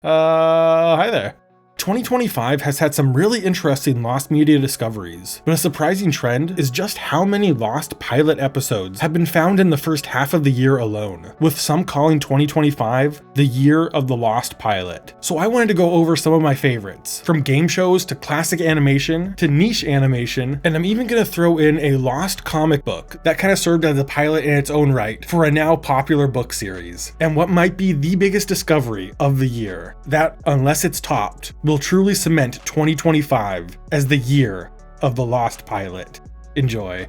Hi there. 2025 has had some really interesting lost media discoveries, but a surprising trend is just how many lost pilot episodes have been found in the first half of the year alone, with some calling 2025 the year of the lost pilot. So I wanted to go over some of my favorites, from game shows to classic animation to niche animation, and I'm even going to throw in a lost comic book that kind of served as a pilot in its own right for a now popular book series, and what might be the biggest discovery of the year, that, unless it's topped, will truly cement 2025 as the year of the lost pilot. Enjoy.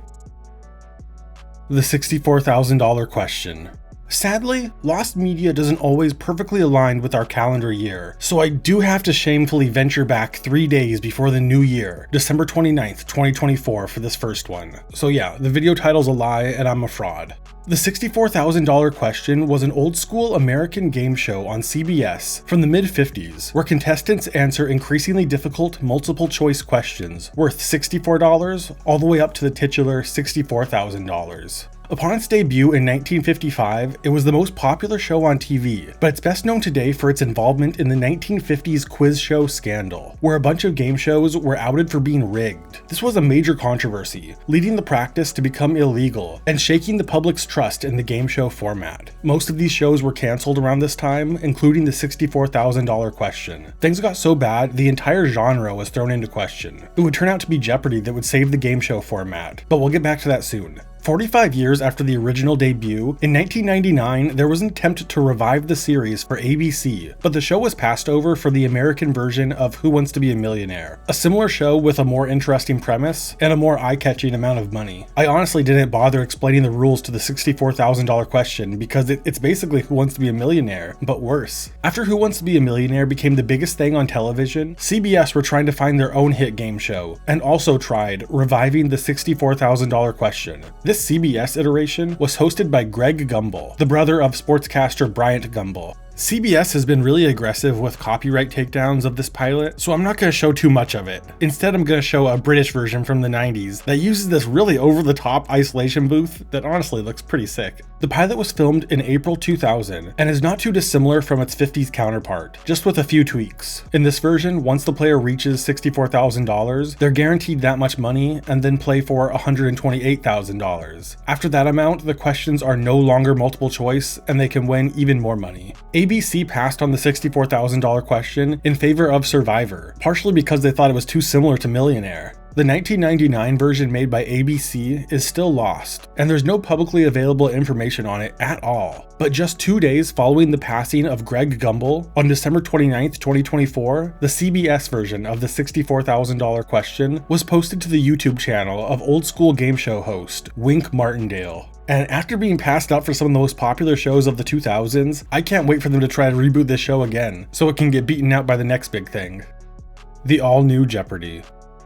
The $64,000 question. Sadly, lost media doesn't always perfectly align with our calendar year, so I do have to shamefully venture back 3 days before the new year, December 29th, 2024 for this first one. So yeah, the video title's a lie and I'm a fraud. The $64,000 question was an old school American game show on CBS from the mid-50s, where contestants answer increasingly difficult multiple choice questions worth $64 all the way up to the titular $64,000. Upon its debut in 1955, it was the most popular show on TV, but it's best known today for its involvement in the 1950s quiz show scandal, where a bunch of game shows were outed for being rigged. This was a major controversy, leading the practice to become illegal and shaking the public's trust in the game show format. Most of these shows were cancelled around this time, including the $64,000 question. Things got so bad, the entire genre was thrown into question. It would turn out to be Jeopardy that would save the game show format, but we'll get back to that soon. 45 years after the original debut, in 1999, there was an attempt to revive the series for ABC, but the show was passed over for the American version of Who Wants to Be a Millionaire, a similar show with a more interesting premise and a more eye-catching amount of money. I honestly didn't bother explaining the rules to the $64,000 question because it's basically Who Wants to Be a Millionaire, but worse. After Who Wants to Be a Millionaire became the biggest thing on television, CBS were trying to find their own hit game show, and also tried reviving the $64,000 question. This CBS iteration was hosted by Greg Gumbel, the brother of sportscaster Bryant Gumbel. CBS has been really aggressive with copyright takedowns of this pilot, so I'm not going to show too much of it. Instead, I'm going to show a British version from the 90s that uses this really over-the-top isolation booth that honestly looks pretty sick. The pilot was filmed in April 2000 and is not too dissimilar from its 50s counterpart, just with a few tweaks. In this version, once the player reaches $64,000, they're guaranteed that much money and then play for $128,000. After that amount, the questions are no longer multiple choice and they can win even more money. ABC passed on the $64,000 question in favor of Survivor, partially because they thought it was too similar to Millionaire. The 1999 version made by ABC is still lost, and there's no publicly available information on it at all. But just 2 days following the passing of Greg Gumbel, on December 29, 2024, the CBS version of the $64,000 question was posted to the YouTube channel of old school game show host Wink Martindale. And after being passed up for some of the most popular shows of the 2000s, I can't wait for them to try to reboot this show again, so it can get beaten out by the next big thing. The all-new Jeopardy!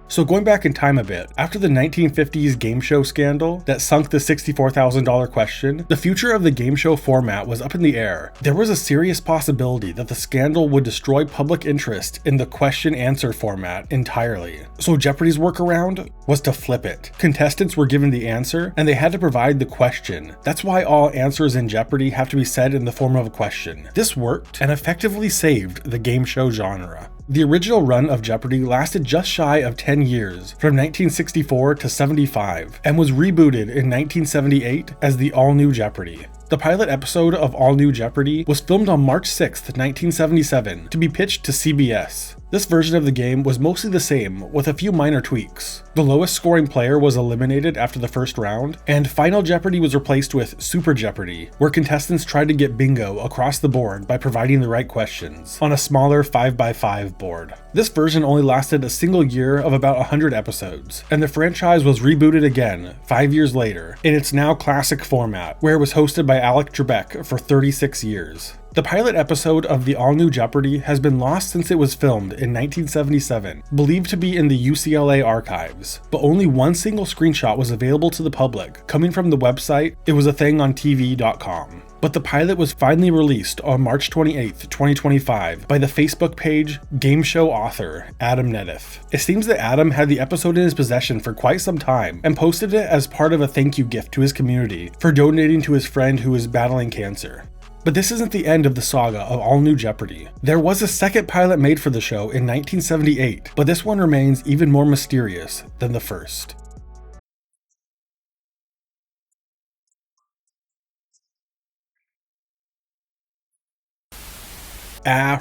So going back in time a bit, after the 1950s game show scandal that sunk the $64,000 question, the future of the game show format was up in the air. There was a serious possibility that the scandal would destroy public interest in the question-answer format entirely. So Jeopardy's workaround was to flip it. Contestants were given the answer, and they had to provide the question. That's why all answers in Jeopardy have to be said in the form of a question. This worked, and effectively saved the game show genre. The original run of Jeopardy lasted just shy of 10 years, from 1964 to 75, and was rebooted in 1978 as the all-new Jeopardy! The pilot episode of All New Jeopardy was filmed on March 6, 1977, to be pitched to CBS. This version of the game was mostly the same, with a few minor tweaks. The lowest scoring player was eliminated after the first round, and Final Jeopardy was replaced with Super Jeopardy, where contestants tried to get bingo across the board by providing the right questions, on a smaller 5x5 board. This version only lasted a single year of about 100 episodes, and the franchise was rebooted again, 5 years later, in its now classic format, where it was hosted by Alec Trebek for 36 years. The pilot episode of the all-new Jeopardy has been lost since it was filmed in 1977, believed to be in the UCLA archives, but only one single screenshot was available to the public, coming from the website itwasathingontv.com. But the pilot was finally released on March 28, 2025 by the Facebook page Game Show author Adam Nedif. It seems that Adam had the episode in his possession for quite some time and posted it as part of a thank you gift to his community for donating to his friend who is battling cancer. But this isn't the end of the saga of All New Jeopardy! There was a second pilot made for the show in 1978, but this one remains even more mysterious than the first.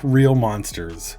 Real Monsters.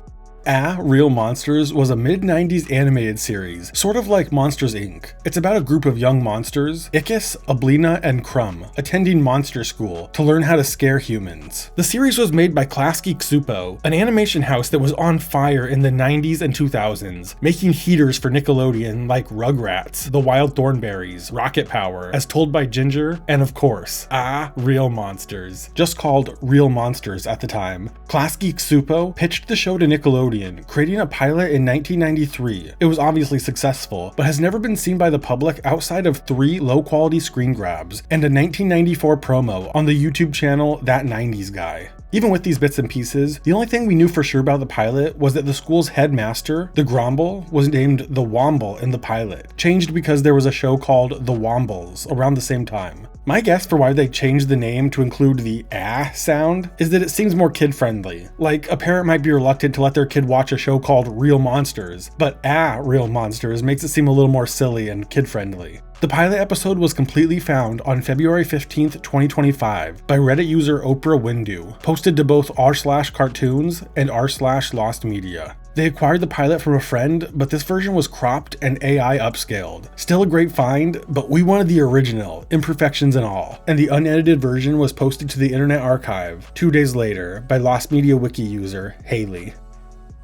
Real Monsters was a mid-90s animated series, sort of like Monsters Inc. It's about a group of young monsters, Ickis, Ablina, and Crumb, attending monster school to learn how to scare humans. The series was made by Klasky Csupo, an animation house that was on fire in the 90s and 2000s, making heaters for Nickelodeon like Rugrats, The Wild Thornberrys, Rocket Power, As Told by Ginger, and of course, Real Monsters. Just called Real Monsters at the time. Klasky Csupo pitched the show to Nickelodeon, creating a pilot in 1993. It was obviously successful, but has never been seen by the public outside of 3 low-quality screen grabs and a 1994 promo on the YouTube channel That 90s Guy. Even with these bits and pieces, the only thing we knew for sure about the pilot was that the school's headmaster, the Gromble, was named the Womble in the pilot, changed because there was a show called The Wombles around the same time. My guess for why they changed the name to include the sound is that it seems more kid-friendly. Like, a parent might be reluctant to let their kid watch a show called Real Monsters, but Real Monsters makes it seem a little more silly and kid-friendly. The pilot episode was completely found on February 15th, 2025 by Reddit user Oprah Windu, posted to both r/cartoons and r/lost media. They acquired the pilot from a friend, but this version was cropped and AI upscaled. Still a great find, but we wanted the original, imperfections and all, and the unedited version was posted to the Internet Archive 2 days later by Lost Media Wiki user Haley.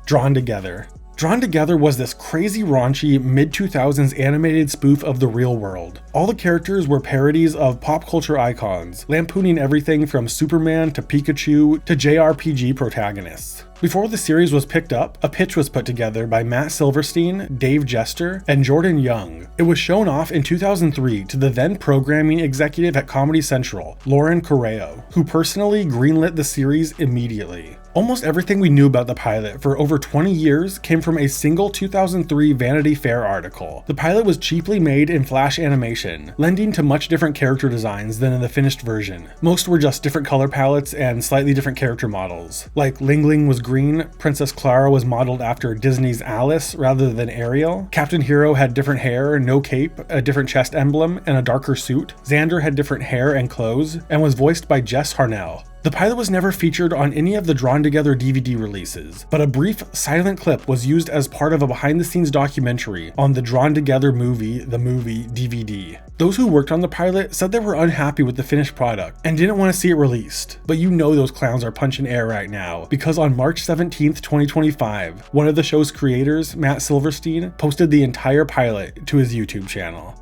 Drawn Together. Drawn Together was this crazy raunchy mid-2000s animated spoof of the real world. All the characters were parodies of pop culture icons, lampooning everything from Superman to Pikachu to JRPG protagonists. Before the series was picked up, a pitch was put together by Matt Silverstein, Dave Jester, and Jordan Young. It was shown off in 2003 to the then programming executive at Comedy Central, Lauren Correo, who personally greenlit the series immediately. Almost everything we knew about the pilot for over 20 years came from a single 2003 Vanity Fair article. The pilot was cheaply made in Flash animation, lending to much different character designs than in the finished version. Most were just different color palettes and slightly different character models. Like Ling Ling was green, Princess Clara was modeled after Disney's Alice rather than Ariel, Captain Hero had different hair, no cape, a different chest emblem, and a darker suit, Xander had different hair and clothes, and was voiced by Jess Harnell. The pilot was never featured on any of the Drawn Together DVD releases, but a brief silent clip was used as part of a behind-the-scenes documentary on the Drawn Together movie, the movie DVD. Those who worked on the pilot said they were unhappy with the finished product and didn't want to see it released, but you know those clowns are punching air right now, because on March 17th, 2025, one of the show's creators, Matt Silverstein, posted the entire pilot to his YouTube channel.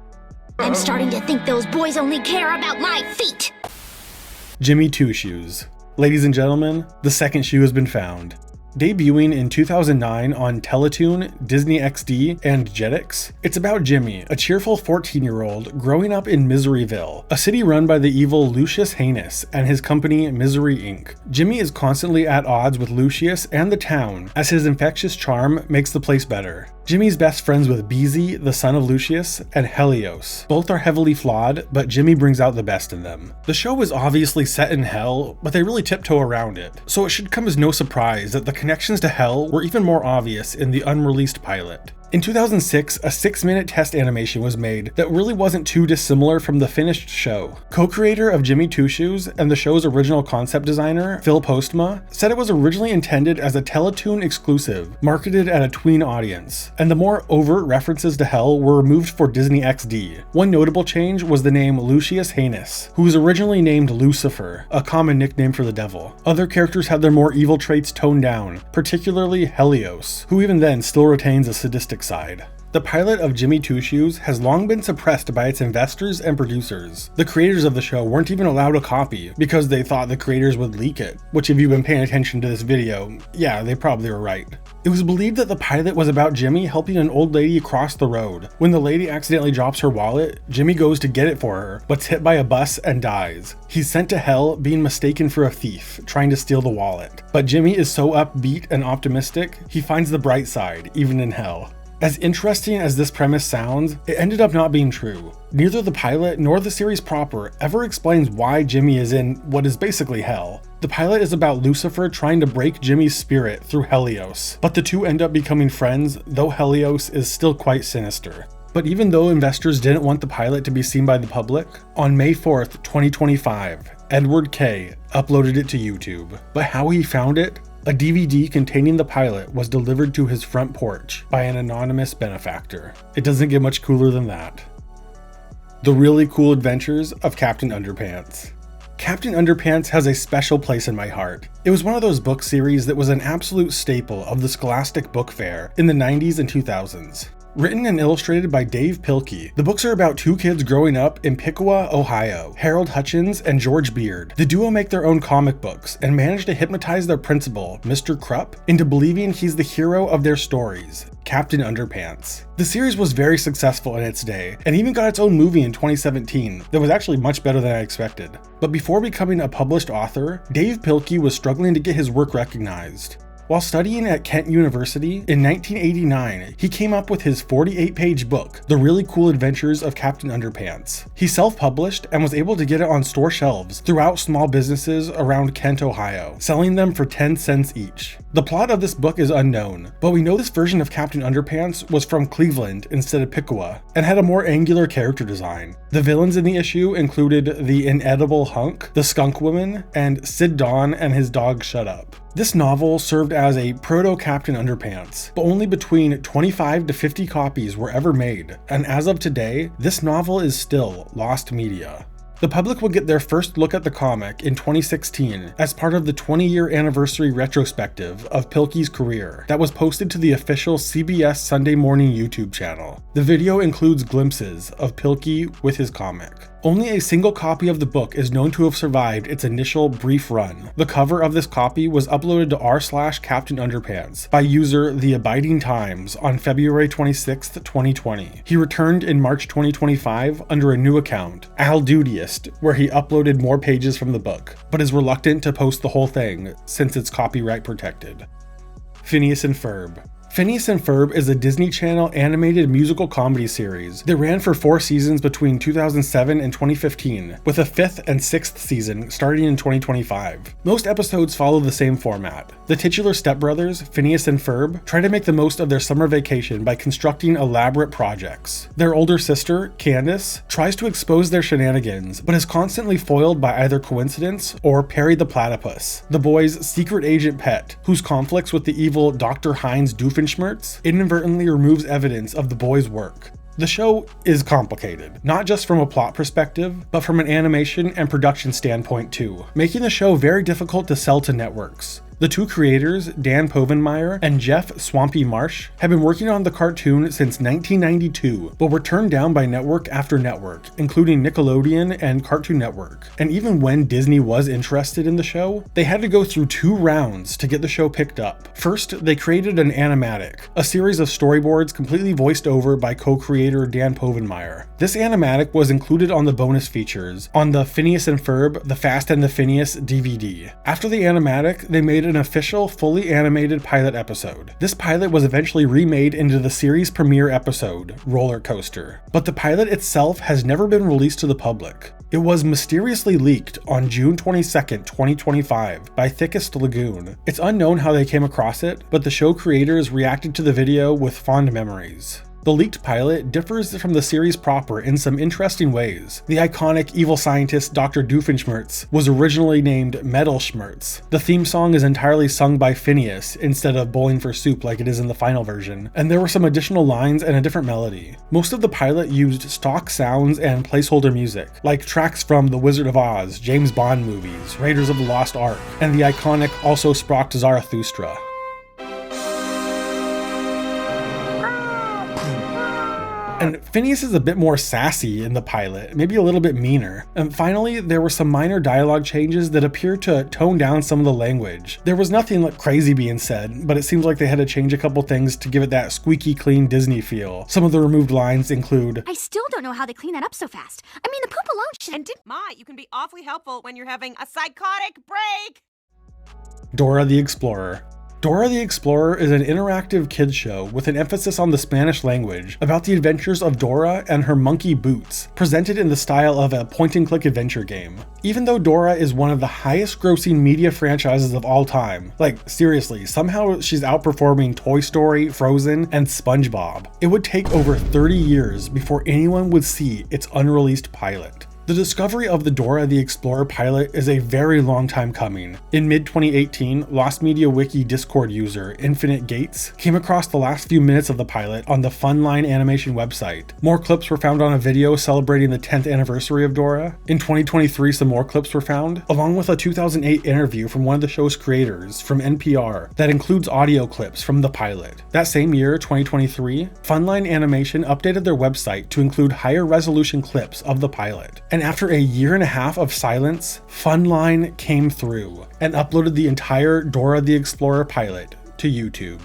I'm starting to think those boys only care about my feet! Jimmy Two Shoes. Ladies and gentlemen, the second shoe has been found. Debuting in 2009 on Teletoon, Disney XD, and Jetix, it's about Jimmy, a cheerful 14-year-old growing up in Miseryville, a city run by the evil Lucius Heinous and his company Misery Inc. Jimmy is constantly at odds with Lucius and the town, as his infectious charm makes the place better. Jimmy's best friends with Beezy, the son of Lucius, and Helios. Both are heavily flawed, but Jimmy brings out the best in them. The show is obviously set in hell, but they really tiptoe around it, so it should come as no surprise that the connections to hell were even more obvious in the unreleased pilot. In 2006, a 6-minute test animation was made that really wasn't too dissimilar from the finished show. Co-creator of Jimmy Two Shoes and the show's original concept designer, Phil Postma, said it was originally intended as a Teletoon exclusive, marketed at a tween audience, and the more overt references to hell were removed for Disney XD. One notable change was the name Lucius Heinous, who was originally named Lucifer, a common nickname for the devil. Other characters had their more evil traits toned down, particularly Helios, who even then still retains a sadistic side. The pilot of Jimmy Two Shoes has long been suppressed by its investors and producers. The creators of the show weren't even allowed a copy because they thought the creators would leak it, which if you've been paying attention to this video, yeah, they probably were right. It was believed that the pilot was about Jimmy helping an old lady across the road. When the lady accidentally drops her wallet, Jimmy goes to get it for her, but's hit by a bus and dies. He's sent to hell, being mistaken for a thief, trying to steal the wallet. But Jimmy is so upbeat and optimistic, he finds the bright side, even in hell. As interesting as this premise sounds, it ended up not being true. Neither the pilot nor the series proper ever explains why Jimmy is in what is basically hell. The pilot is about Lucifer trying to break Jimmy's spirit through Helios, but the two end up becoming friends, though Helios is still quite sinister. But even though investors didn't want the pilot to be seen by the public, on May 4th, 2025, Edward K. uploaded it to YouTube. But how he found it? A DVD containing the pilot was delivered to his front porch by an anonymous benefactor. It doesn't get much cooler than that. The Really Cool Adventures of Captain Underpants. Captain Underpants has a special place in my heart. It was one of those book series that was an absolute staple of the Scholastic Book Fair in the 90s and 2000s. Written and illustrated by Dave Pilkey, the books are about two kids growing up in Piqua, Ohio, Harold Hutchins and George Beard. The duo make their own comic books and manage to hypnotize their principal, Mr. Krupp, into believing he's the hero of their stories, Captain Underpants. The series was very successful in its day, and even got its own movie in 2017 that was actually much better than I expected. But before becoming a published author, Dave Pilkey was struggling to get his work recognized. While studying at Kent University in 1989, he came up with his 48-page book, The Really Cool Adventures of Captain Underpants. He self-published and was able to get it on store shelves throughout small businesses around Kent, Ohio, selling them for 10 cents each. The plot of this book is unknown, but we know this version of Captain Underpants was from Cleveland instead of Piqua, and had a more angular character design. The villains in the issue included the inedible Hunk, the Skunk Woman, and Sid Dawn and his dog Shut Up. This novel served as a proto-Captain Underpants, but only between 25 to 50 copies were ever made, and as of today, this novel is still lost media. The public will get their first look at the comic in 2016 as part of the 20-year anniversary retrospective of Pilkey's career that was posted to the official CBS Sunday Morning YouTube channel. The video includes glimpses of Pilkey with his comic. Only a single copy of the book is known to have survived its initial brief run. The cover of this copy was uploaded to r/Captain Underpants by user The Abiding Times on February 26, 2020. He returned in March 2025 under a new account, Al Dutyist, where he uploaded more pages from the book, but is reluctant to post the whole thing since it's copyright protected. Phineas and Ferb. Phineas and Ferb is a Disney Channel animated musical comedy series that ran for 4 seasons between 2007 and 2015, with a 5th and 6th season starting in 2025. Most episodes follow the same format. The titular stepbrothers, Phineas and Ferb, try to make the most of their summer vacation by constructing elaborate projects. Their older sister, Candace, tries to expose their shenanigans, but is constantly foiled by either coincidence or Perry the Platypus, the boys' secret agent pet, whose conflicts with the evil Dr. Heinz Doofenshmirtz inadvertently removes evidence of the boys' work. The show is complicated, not just from a plot perspective, but from an animation and production standpoint too, making the show very difficult to sell to networks. The two creators, Dan Povenmire and Jeff Swampy Marsh, have been working on the cartoon since 1992, but were turned down by network after network, including Nickelodeon and Cartoon Network. And even when Disney was interested in the show, they had to go through 2 rounds to get the show picked up. First, they created an animatic, a series of storyboards completely voiced over by co-creator Dan Povenmire. This animatic was included on the bonus features on the Phineas and Ferb, The Fast and the Phineas DVD. After the animatic, they made an official, fully animated pilot episode. This pilot was eventually remade into the series premiere episode, Roller Coaster, but the pilot itself has never been released to the public. It was mysteriously leaked on June 22nd, 2025 by Thickest Lagoon. It's unknown how they came across it, but the show creators reacted to the video with fond memories. The leaked pilot differs from the series proper in some interesting ways. The iconic evil scientist Dr. Doofenshmirtz was originally named Metalschmertz. The theme song is entirely sung by Phineas instead of Bowling for Soup like it is in the final version, and there were some additional lines and a different melody. Most of the pilot used stock sounds and placeholder music, like tracks from The Wizard of Oz, James Bond movies, Raiders of the Lost Ark, and the iconic Also Sprach Zarathustra. And Phineas is a bit more sassy in the pilot, maybe a little bit meaner. And finally, there were some minor dialogue changes that appear to tone down some of the language. There was nothing like crazy being said, but it seems like they had to change a couple things to give it that squeaky clean Disney feel. Some of the removed lines include, I still don't know how they clean that up so fast. I mean, the poop alone should... And you can be awfully helpful when you're having a psychotic break! Dora the Explorer. Dora the Explorer is an interactive kids show with an emphasis on the Spanish language about the adventures of Dora and her monkey Boots, presented in the style of a point-and-click adventure game. Even though Dora is one of the highest-grossing media franchises of all time, like seriously, somehow she's outperforming Toy Story, Frozen, and SpongeBob, it would take over 30 years before anyone would see its unreleased pilot. The discovery of the Dora the Explorer pilot is a very long time coming. In mid-2018, Lost Media Wiki Discord user Infinite Gates came across the last few minutes of the pilot on the Funline Animation website. More clips were found on a video celebrating the 10th anniversary of Dora. In 2023, some more clips were found, along with a 2008 interview from one of the show's creators from NPR that includes audio clips from the pilot. That same year, 2023, Funline Animation updated their website to include higher resolution clips of the pilot. And after a year and a half of silence, Funline came through and uploaded the entire Dora the Explorer pilot to YouTube.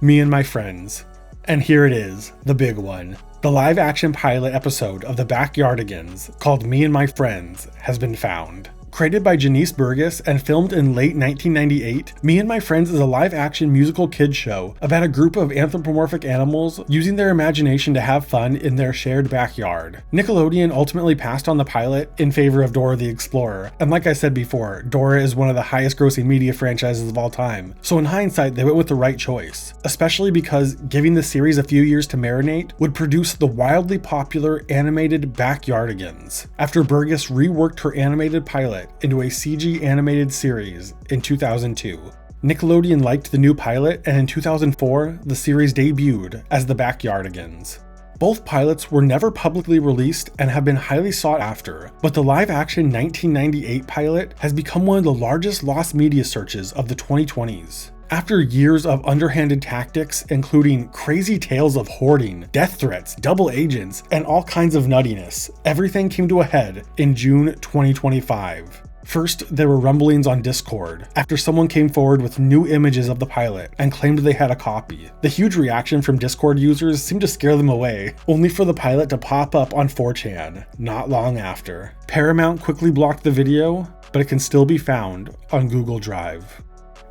Me and My Friends. And here it is, the big one. The live-action pilot episode of The Backyardigans, called Me and My Friends, has been found. Created by Janice Burgess and filmed in late 1998, Me and My Friends is a live-action musical kids show about a group of anthropomorphic animals using their imagination to have fun in their shared backyard. Nickelodeon ultimately passed on the pilot in favor of Dora the Explorer, and like I said before, Dora is one of the highest-grossing media franchises of all time, so in hindsight they went with the right choice, especially because giving the series a few years to marinate would produce the wildly popular animated Backyardigans, after Burgess reworked her animated pilot into a CG animated series in 2002. Nickelodeon liked the new pilot, and in 2004, the series debuted as The Backyardigans. Both pilots were never publicly released and have been highly sought after, but the live-action 1998 pilot has become one of the largest lost media searches of the 2020s. After years of underhanded tactics, including crazy tales of hoarding, death threats, double agents, and all kinds of nuttiness, everything came to a head in June 2025. First, there were rumblings on Discord, after someone came forward with new images of the pilot and claimed they had a copy. The huge reaction from Discord users seemed to scare them away, only for the pilot to pop up on 4chan not long after. Paramount quickly blocked the video, but it can still be found on Google Drive.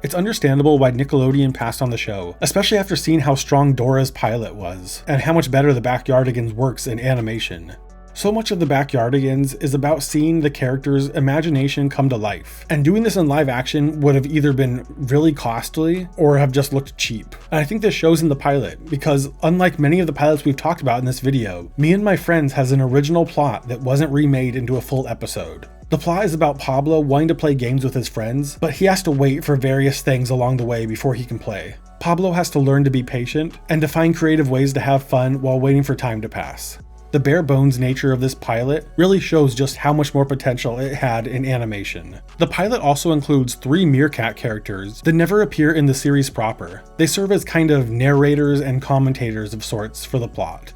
It's understandable why Nickelodeon passed on the show, especially after seeing how strong Dora's pilot was, and how much better The Backyardigans works in animation. So much of The Backyardigans is about seeing the characters' imagination come to life, and doing this in live action would have either been really costly or have just looked cheap. And I think this shows in the pilot, because unlike many of the pilots we've talked about in this video, Me and My Friends has an original plot that wasn't remade into a full episode. The plot is about Pablo wanting to play games with his friends, but he has to wait for various things along the way before he can play. Pablo has to learn to be patient and to find creative ways to have fun while waiting for time to pass. The bare bones nature of this pilot really shows just how much more potential it had in animation. The pilot also includes 3 meerkat characters that never appear in the series proper. They serve as kind of narrators and commentators of sorts for the plot.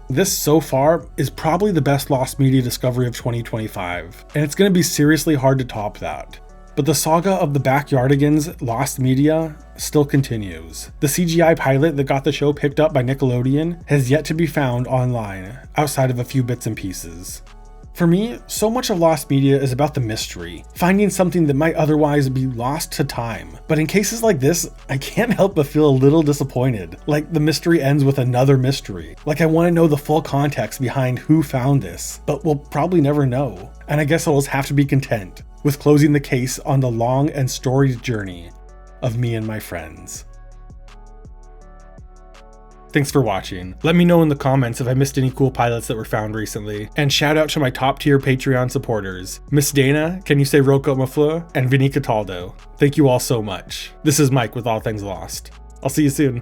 This so far is probably the best lost media discovery of 2025, and it's going to be seriously hard to top that. But the saga of the Backyardigans lost media still continues. The CGI pilot that got the show picked up by Nickelodeon has yet to be found online, outside of a few bits and pieces. For me, so much of lost media is about the mystery, finding something that might otherwise be lost to time. But in cases like this, I can't help but feel a little disappointed. Like the mystery ends with another mystery. Like I want to know the full context behind who found this, but we'll probably never know. And I guess I'll just have to be content with closing the case on the long and storied journey of Me and My Friends. Thanks for watching. Let me know in the comments if I missed any cool pilots that were found recently. And shout out to my top tier Patreon supporters. Miss Dana, Can You Say Rocco Mafleur, and Vinny Cataldo. Thank you all so much. This is Mike with All Things Lost. I'll see you soon.